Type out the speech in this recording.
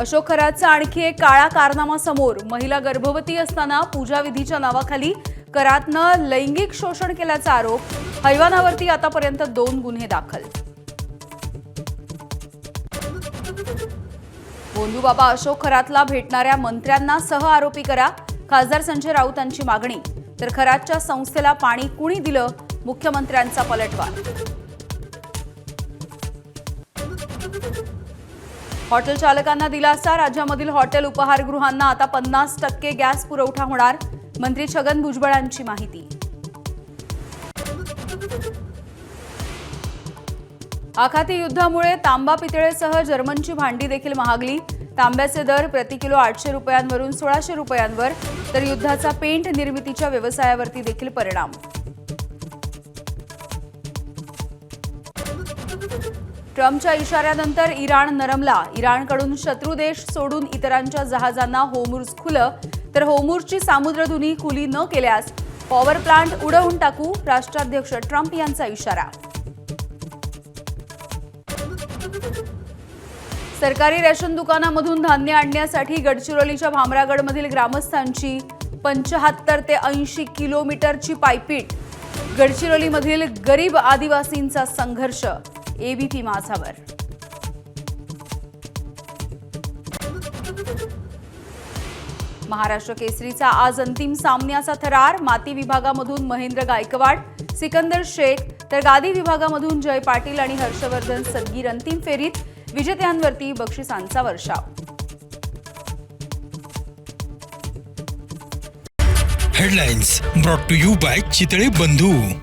अशोक खरातचा आणखी एक काळा कारनामा समोर। महिला गर्भवती असताना पूजाविधीच्या नावाखाली करातनं लैंगिक शोषण केल्याचा आरोप। हैवानावरती आतापर्यंत 2 गुन्हे दाखल। भोंदूबाबा अशोक खरातला भेटणाऱ्या मंत्र्यांना सह आरोपी करा, खासदार संजय राऊतांची मागणी। तर खरातच्या संस्थेला पाणी कुणी दिलं, मुख्यमंत्र्यांचा पलटवार। हॉटेल चालकांना दिलासा, राज्यामधील हॉटेल उपहारगृहांना आता 50% गॅस पुरवठा होणार। मंत्री छगन भुजबळांची माहिती। आखाती युद्धामुळे तांबा पितळेसह जर्मनची भांडी देखील महागली। तांब्याचे दर प्रति किलो 800 रुपयांवरून 1600 रुपयांवर, तर युद्धाचा पेंट निर्मितीच्या व्यवसायावरती देखील परिणाम। ट्रम्पच्या इशाऱ्यानंतर इराण नरमला। इराणकडून शत्रू देश सोडून इतरांच्या जहाजांना होर्मुझ खुलं, तर होर्मुझची सामुद्रधुनी खुली न केल्यास पॉवर प्लांट उडवून टाकू, राष्ट्राध्यक्ष ट्रम्प यांचा इशारा। सरकारी रेशन दुकानामधून धान्य आणण्यासाठी गडचिरोलीच्या भामरागडमधील ग्रामस्थांची 75 ते 80 किलोमीटरची पायपीट। गडचिरोलीमधील गरीब आदिवासींचा संघर्ष। एबीपी माझावर। महाराष्ट्र केसरीचा आज अंतिम सामन्याचा थरार। माती विभागामधून महेंद्र गायकवाड, सिकंदर शेख, तर गादी विभागामधून जय पाटील आणि हर्षवर्धन सदगीर अंतिम फेरीत। विजेत्यांवरती बक्षिसांचा वर्षाव। Headlines brought to you by Chitale बंधू।